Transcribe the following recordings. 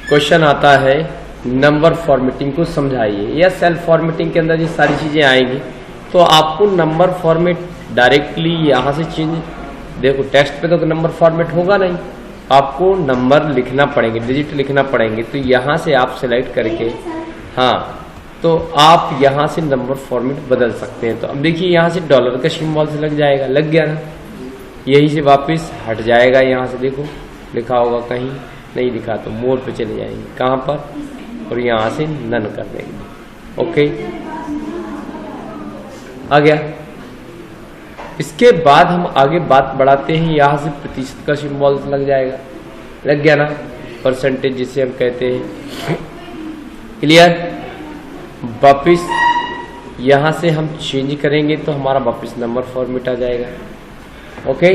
Question आता है number formatting को समझाइए, या सेल फॉर्मेटिंग के अंदर ये सारी चीज़ें आएंगी। तो आपको नंबर फॉर्मेट डायरेक्टली यहाँ से चेंज, देखो टेक्स्ट पे तो नंबर फॉर्मेट होगा नहीं, आपको नंबर लिखना पड़ेंगे, डिजिट लिखना पड़ेंगे। तो यहाँ से आप सिलेक्ट करके, हाँ, तो आप यहाँ से नंबर फॉर्मेट बदल सकते हैं। तो अब देखिए यहाँ से डॉलर का सिंबल से लग जाएगा, लग गया ना, यही से वापस हट जाएगा। यहाँ से देखो लिखा होगा, कहीं नहीं लिखा तो मोर पे चले जाएंगे, कहाँ पर, और यहाँ से नन कर देंगे। ओके, आ गया। इसके बाद हम आगे बात बढ़ाते हैं, यहाँ से प्रतिशत का सिंबल लग जाएगा, लग गया ना, परसेंटेज जिसे हम कहते हैं। क्लियर। वापिस यहाँ से हम चेंज करेंगे तो हमारा वापिस नंबर फॉर्मेट आ जाएगा। ओके,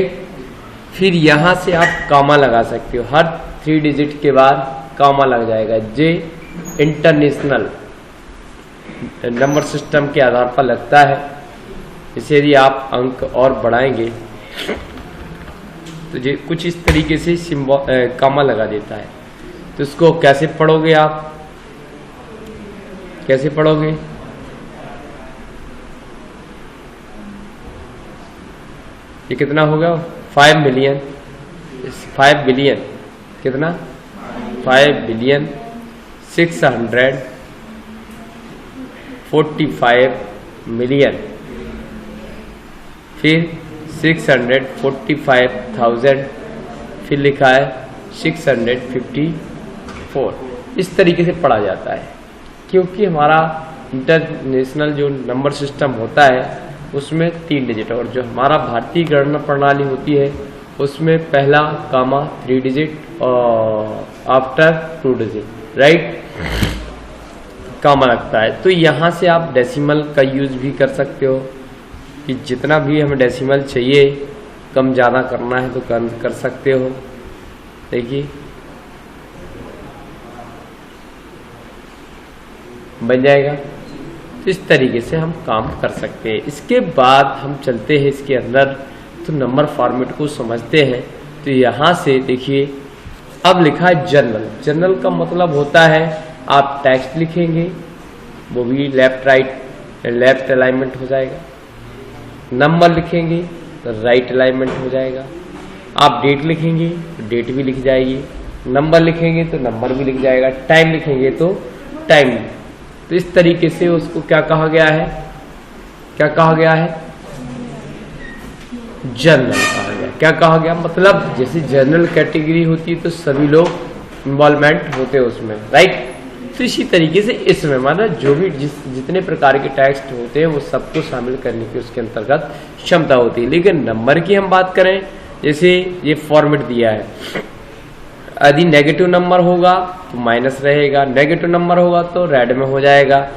फिर यहाँ से आप कामा लगा सकते हो, हर 3 डिजिट के बाद कामा लग जाएगा। जे इंटरनेशनल नंबर सिस्टम के आधार पर लगता है। इसे यदि आप अंक और बढ़ाएंगे तो ये कुछ इस तरीके से सिंबल कामा लगा देता है। तो इसको कैसे पढ़ोगे आप, कैसे पढ़ोगे? ये कितना होगा? 5 मिलियन, 5 बिलियन, कितना? 5 बिलियन 645 मिलियन, फिर 645,000, फिर लिखा है 654। इस तरीके से पढ़ा जाता है, क्योंकि हमारा इंटरनेशनल जो नंबर सिस्टम होता है उसमें 3 डिजिट, और जो हमारा भारतीय गणना प्रणाली होती है उसमें पहला कामा 3 डिजिट और आफ्टर 2 डिजिट, राइट, कामा लगता है। तो यहाँ से आप डेसिमल का यूज भी कर सकते हो, कि जितना भी हमें डेसिमल चाहिए, कम ज़्यादा करना है तो कर सकते हो। देखिए बन जाएगा। तो इस तरीके से हम काम कर सकते हैं। इसके बाद हम चलते हैं इसके अंदर, तो नंबर फॉर्मेट को समझते हैं। तो यहाँ से देखिए अब लिखा है जनरल। जनरल का मतलब होता है आप टेक्स्ट लिखेंगे, वो भी लेफ्ट राइट, लेफ्ट अलाइनमेंट हो जाएगा। नंबर लिखेंगे तो राइट अलाइनमेंट हो जाएगा। आप डेट लिखेंगे तो डेट भी लिख जाएगी, नंबर लिखेंगे तो नंबर भी लिख जाएगा, टाइम लिखेंगे तो टाइम। तो इस तरीके से उसको क्या कहा गया है, क्या कहा गया है? जनरल कहा गया। क्या कहा गया? मतलब जैसे जनरल कैटेगरी होती है तो सभी लोग इन्वॉल्वमेंट होते हैं उसमें, राइट। तो इसी तरीके से इसमें मतलब जो भी जितने प्रकार के टेक्स्ट होते हैं वो सबको शामिल करने की उसके अंतर्गत क्षमता होती है। लेकिन नंबर की हम बात करें, जैसे ये फॉर्मेट दिया है, यदि नेगेटिव नंबर होगा तो माइनस रहेगा, नेगेटिव नंबर होगा तो रेड में हो जाएगा,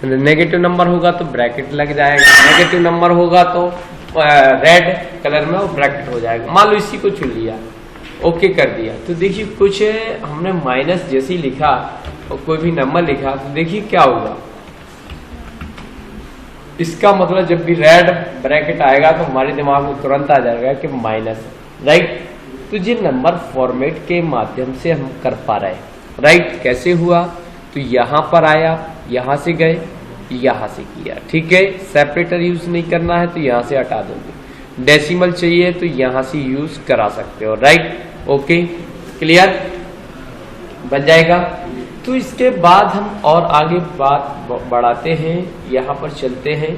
नेगेटिव नंबर होगा तो ब्रैकेट लग जाएगा, नेगेटिव नंबर होगा तो रेड कलर में वो ब्रैकेट हो जाएगा। मान लो इसी को चुन लिया, ओके कर दिया, तो देखिए कुछ हमने माइनस जैसे ही लिखा और कोई भी नंबर लिखा तो देखिए क्या होगा। इसका मतलब जब भी रेड ब्रैकेट आएगा तो हमारे दिमाग में तुरंत आ जाएगा कि माइनस, राइट। तो ये नंबर फॉर्मेट के माध्यम से हम कर पा रहे हैं, राइट। कैसे हुआ? तो यहाँ पर आया, यहाँ से गए, यहाँ से किया, ठीक है। सेपरेटर यूज नहीं करना है तो यहाँ से हटा दोगे। डेसिमल चाहिए तो यहाँ से यूज करा सकते हो, राइट। ओके, क्लियर, बन जाएगा। तो इसके बाद हम और आगे बात बढ़ाते हैं, यहाँ पर चलते हैं।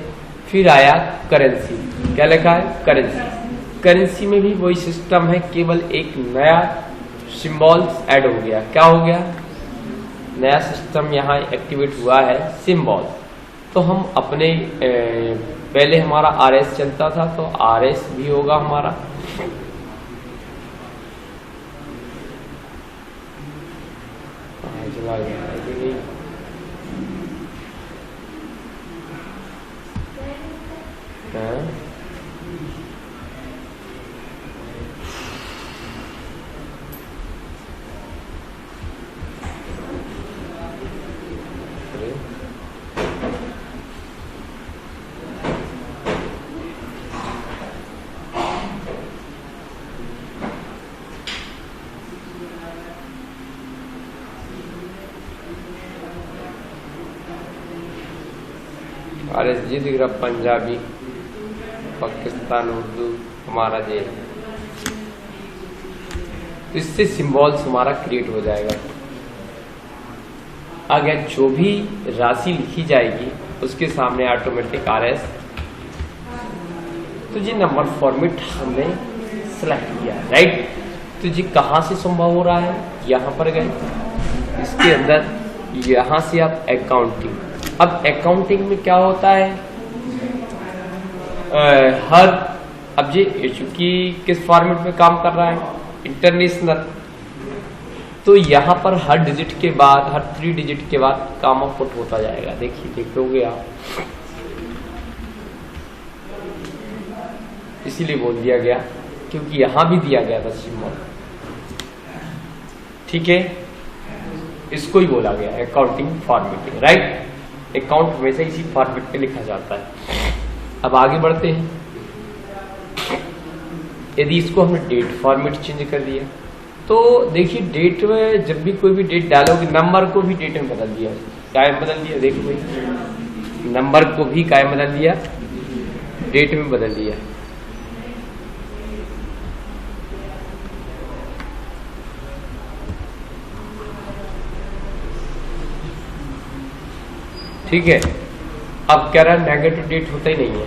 फिर आया करेंसी। क्या लिखा है? करेंसी। करेंसी में भी वही सिस्टम है, केवल एक नया सिंबल्स ऐड हो गया। क्या हो गया? नया सिस्टम यहाँ एक्टिवेट हुआ है, सिंबल। तो हम अपने पहले हमारा RS चलता था तो RS भी होगा हमारा। चला गया RSG दिख रहा, पंजाबी, पाकिस्तान उर्दू, हमारा जे। तो इससे सिंबल्स हमारा क्रिएट हो जाएगा। आगे जो भी राशि लिखी जाएगी उसके सामने ऑटोमेटिक RS। तो ये नंबर फॉर्मेट हमने सेलेक्ट किया, राइट। तो ये कहाँ से संभव हो रहा है, यहाँ पर गए, इसके अंदर यहाँ से आप अकाउंटिंग। अब अकाउंटिंग में क्या होता है, अब ये चूंकि किस फॉर्मेट में काम कर रहा है, इंटरनेशनल, तो यहाँ पर हर डिजिट के बाद, हर 3 डिजिट के बाद कामा पुट होता जाएगा। देखिए, देखोगे आप, इसीलिए बोल दिया गया क्योंकि यहाँ भी दिया गया था सिंबल, ठीक है। इसको ही बोला गया अकाउंटिंग फॉर्मेटिंग, राइट। अकाउंट हमेशा इसी फॉर्मेट पे लिखा जाता है। अब आगे बढ़ते हैं। यदि इसको हमने डेट फॉर्मेट चेंज कर दिया तो देखिए, डेट में जब भी कोई भी डेट डालोगे, नंबर को भी डेट में बदल दिया, कायम बदल दिया। देखो भाई, नंबर को भी कायम बदल दिया, डेट में बदल दिया। ठीक है। अब कह रहा है नेगेटिव डेट होता ही नहीं है,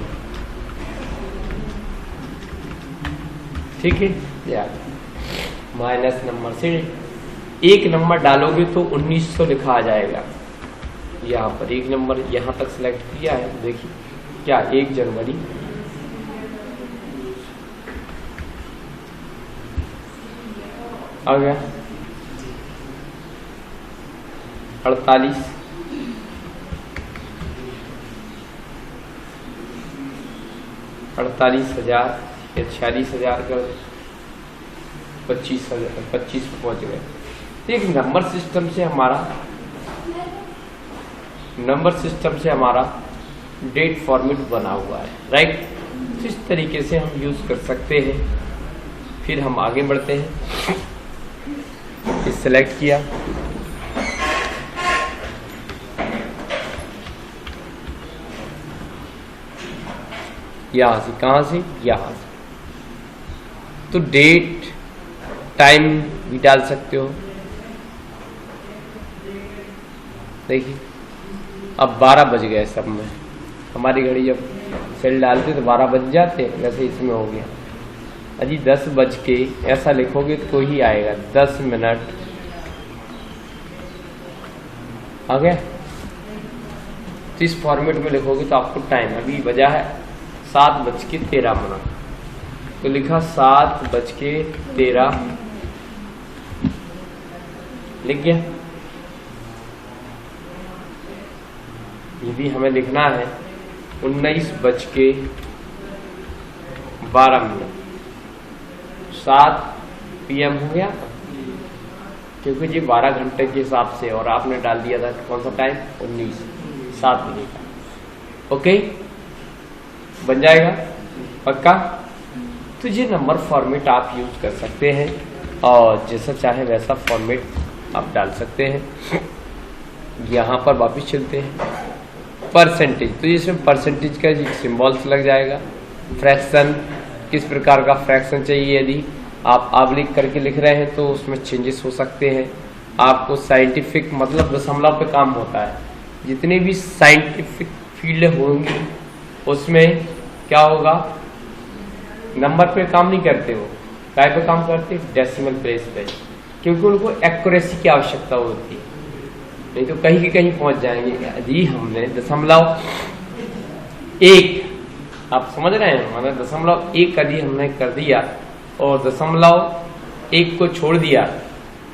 ठीक है। यार माइनस नंबर से एक नंबर डालोगे तो 1900 लिखा आ जाएगा। यहाँ पर एक नंबर यहाँ तक सिलेक्ट किया है, देखिए क्या 1 जनवरी, आ गया 48, 48,000 या 46,000 का 25,000, 25 पे पहुंच गए। एक नंबर सिस्टम से हमारा डेट फॉर्मेट बना हुआ है, राइट। इस तरीके से हम यूज कर सकते हैं। फिर हम आगे बढ़ते हैं। इस सेलेक्ट किया, यहां से, कहां से, यहां से। तो डेट टाइम भी डाल सकते हो। देखिए अब 12 बज गए सब में। हमारी घड़ी जब सेल डालते तो 12 बज जाते, वैसे इसमें हो गया। अजी 10 बज के ऐसा लिखोगे तो ही आएगा, 10 मिनट आ गया। तो इस फॉर्मेट में लिखोगे तो आपको टाइम अभी बजा है 7:13। तो लिखा 7:13, लिख गया। ये भी हमें लिखना है 19:12। 7 PM हो गया, क्योंकि जी 12 घंटे के हिसाब से, और आपने डाल दिया था कौन सा टाइम, 19, 7 बजे का। ओके, बन जाएगा पक्का। तो ये नंबर फॉर्मेट आप यूज कर सकते हैं और जैसा चाहे वैसा फॉर्मेट आप डाल सकते हैं। यहाँ पर वापस चलते हैं। परसेंटेज, तो इसमें परसेंटेज का सिंबल्स लग जाएगा। फ्रैक्शन, किस प्रकार का फ्रैक्शन चाहिए, यदि आप आबलिक करके लिख रहे हैं तो उसमें चेंजेस हो सकते हैं। आपको साइंटिफिक मतलब दशमलव पे काम होता है। जितनी भी साइंटिफिक फील्ड होंगी उसमें क्या होगा, नंबर पे काम नहीं करते, वो काय पे काम करते, डेसिमल प्लेस पे, क्योंकि उनको एक्यूरेसी की आवश्यकता होती है, नहीं तो कहीं के कहीं पहुंच जाएंगे। यदि हमने 0.1, आप समझ रहे हैं, मतलब 0.1 यदि हमने कर दिया और 0.1 को छोड़ दिया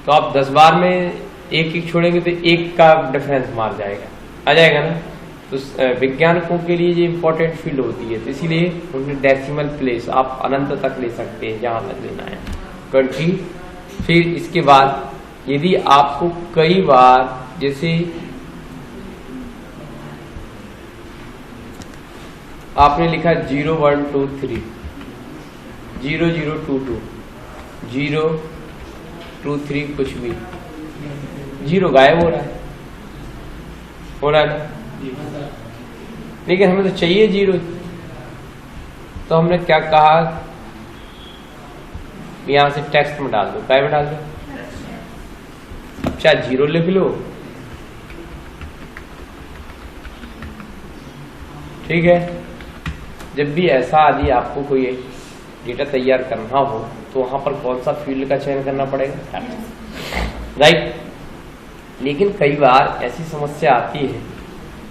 तो आप 10 बार में 1 छोड़ेंगे तो 1 का डिफरेंस मार जाएगा, आ जाएगा ना। तो वैज्ञानिकों के लिए ये इंपॉर्टेंट फील्ड होती है, तो इसीलिए उन्हें डेसिमल प्लेस आप अनंत तक ले सकते हैं, जहां तक लेना है 20। फिर इसके बाद यदि आपको कई बार, जैसे आपने लिखा 0123, 0022, 023, कुछ भी 0 गायब हो रहा है ना। लेकिन हमें तो चाहिए 0, तो हमने क्या कहा, यहां से टेक्स्ट में डाल दो, क्या में डाल दो, अब चाहे 0 लिख लो, ठीक है। जब भी ऐसा आदि आपको कोई डेटा तैयार करना हो तो वहां पर कौन सा फील्ड का चयन करना पड़ेगा, राइट। लेकिन कई बार ऐसी समस्या आती है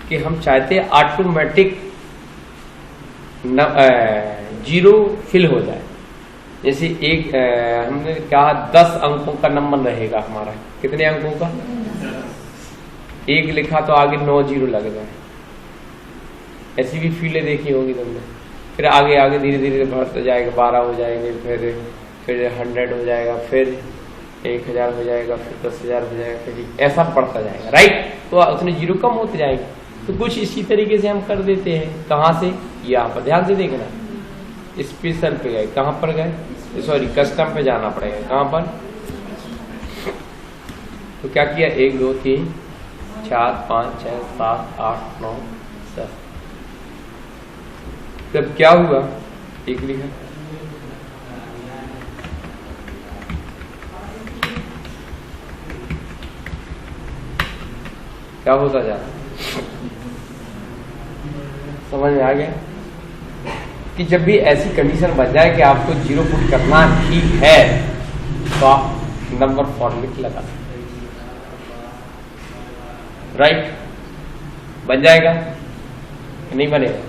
कि हम चाहते हैं ऑटोमेटिक 0 फिल हो जाए। जैसे एक हमने कहा 10 अंकों का नंबर रहेगा हमारा, कितने अंकों का, 1 लिखा तो आगे 9 0 लग जाए। ऐसी भी फील्डें देखी होगी तुमने। फिर आगे आगे धीरे धीरे बढ़ता जाएगा, 12 हो जाएंगे, फिर 100 हो जाएगा, फिर 1000 हो जाएगा, फिर 10,000 हो जाएगा, फिर ऐसा बढ़ता जाएगा, राइट। तो उसने 0 कम होते जाएंगे। तो कुछ इसी तरीके से हम कर देते हैं। कहाँ से, यहाँ पर ध्यान से देखना, स्पेशल पे गए, कहाँ पर गए, सॉरी कस्टम पे जाना पड़ेगा, कहाँ पर। तो क्या किया, 1 2 3 4 5 6 7 8 9 10। तब क्या हुआ, 1 लिखा, क्या होता जा रहा, समझ में आ गया कि जब भी ऐसी कंडीशन बन जाए कि आपको 0 पुट करना ही है तो आप नंबर फॉर्मेट लगा, राइट। बन जाएगा कि नहीं बनेगा,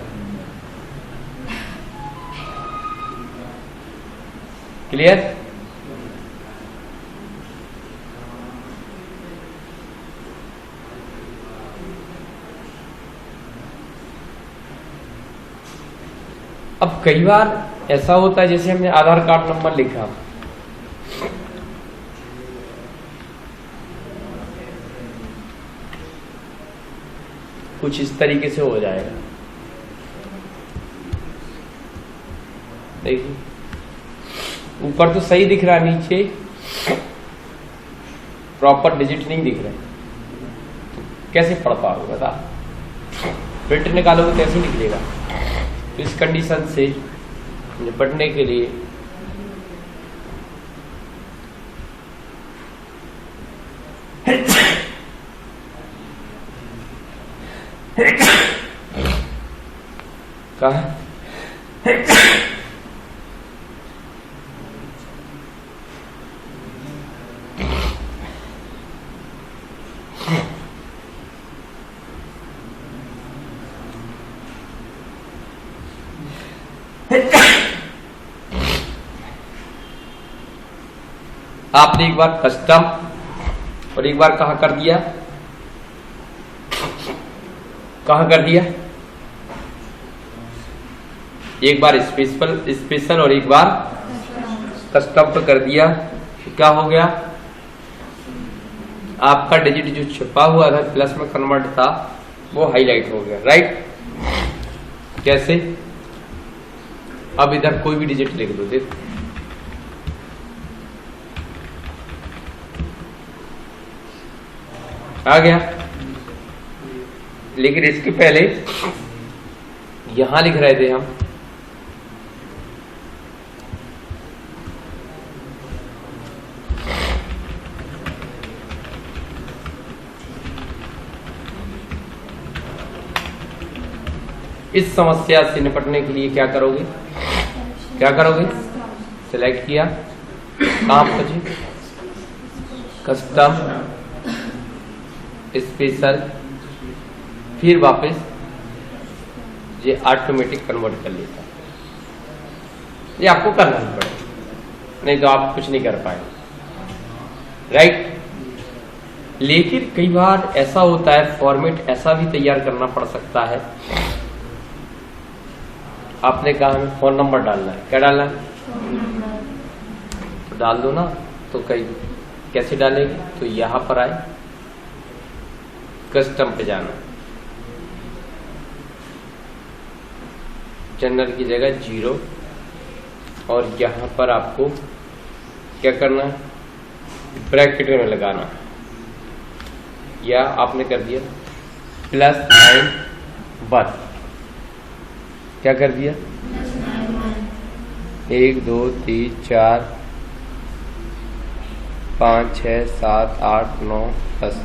क्लियर। अब कई बार ऐसा होता है, जैसे हमने आधार कार्ड नंबर लिखा, कुछ इस तरीके से हो जाएगा, देखिए ऊपर तो सही दिख रहा है, नीचे प्रॉपर डिजिट नहीं दिख रहे, कैसे पढ़ पाओगे बता, प्रिंट निकालोगे कैसे निकलेगा। तो इस कंडीशन से निपटने के लिए कहा आपने एक बार कस्टम और एक बार कहा कर दिया, कहा कर दिया, एक बार स्पेशल और एक बार कस्टम पे कर दिया, तो क्या हो गया, आपका डिजिट जो छुपा हुआ था प्लस में कन्वर्ट था वो हाईलाइट हो गया, राइट। कैसे, अब इधर कोई भी डिजिट लिख दो, देख आ गया। लेकिन इसके पहले यहां लिख रहे थे हम, इस समस्या से निपटने के लिए क्या करोगे, क्या करोगे, सिलेक्ट किया, कहां पहुंचे, कस्टम स्पेशल, फिर वापस ये ऑटोमेटिक कन्वर्ट कर लेता, ये आपको करना ही पड़ेगा, नहीं तो आप कुछ नहीं कर पाएंगे, राइट। लेकिन कई बार ऐसा होता है, फॉर्मेट ऐसा भी तैयार करना पड़ सकता है, आपने कहा हमें फोन नंबर डालना है, क्या डालना है, तो डाल दो ना, तो कई कैसे डालेंगे, तो यहां पर आए, कस्टम पे जाना, जनरल की जगह 0 और यहां पर आपको क्या करना है, ब्रैकेट में लगाना, या आपने कर दिया +9 1, क्या कर दिया? 1 2 3 4 5 6 7 8 9 10।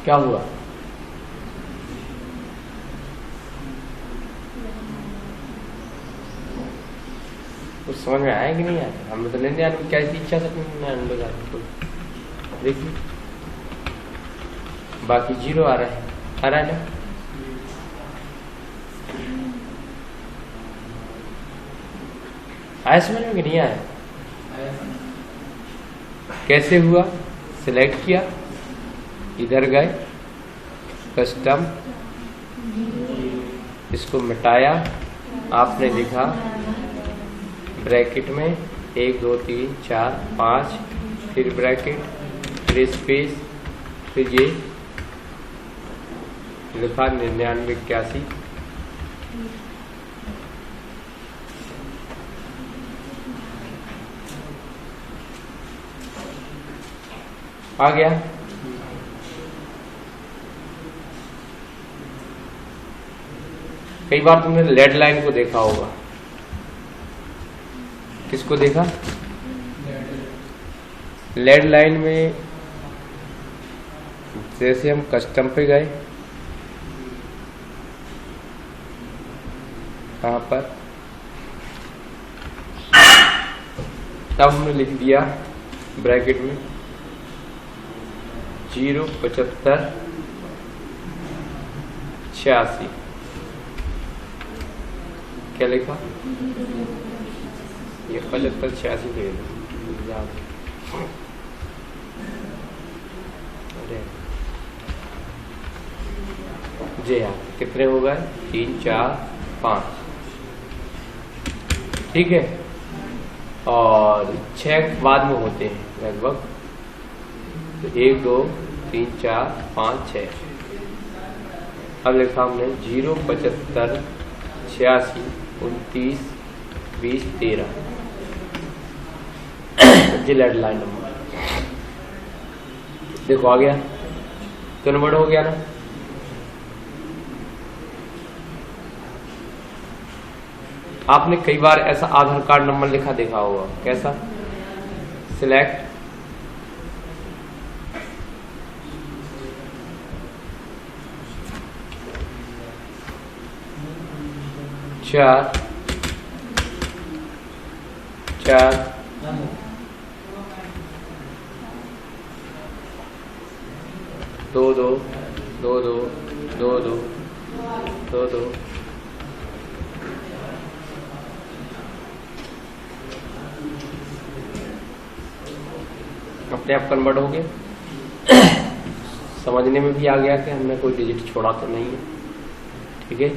क्या हुआ? कुछ समझ में आया कि नहीं आया? हमें तो लेने आने में क्या इच्छा सकते देखिए, बाकी 0 आ रहा है ना? आया समझ में कि नहीं आया? कैसे हुआ? सिलेक्ट किया, इधर गए, कस्टम, इसको मिटाया, आपने लिखा ब्रैकेट में 1 2 3 4 5, फिर ब्रैकेट, फिर स्पेस, फिर ये लिखा 99 81। आ गया? कई बार तुमने लेड लाइन को देखा होगा। किसको देखा? लेड लाइन में जैसे हम कस्टम पे गए, कहाँ पर, तब हमने लिख दिया ब्रैकेट में 0 75 86। क्या लिखा? ये 75 86 दे दो। जी हाँ, कितने हो गए? 3 4 5, ठीक है। और 6 बाद में होते हैं लगभग, तो 1 2 3 4 5 6। अब लिखा हमने 0 75 86 29 20 13, जी लेड लाइन नंबर। देखो आ गया, तो नंबर हो गया ना। आपने कई बार ऐसा आधार कार्ड नंबर लिखा देखा होगा। कैसा? सिलेक्ट, चार 2 2 2 2 2 2 2 2। अपने आप कन्वर्ट हो गए। समझने में भी आ गया कि हमने कोई डिजिट छोड़ा तो नहीं है, ठीक है।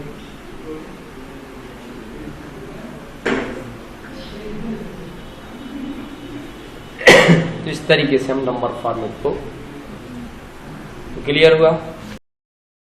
इस तरीके से हम नंबर फॉर्मेट को, क्लियर हुआ?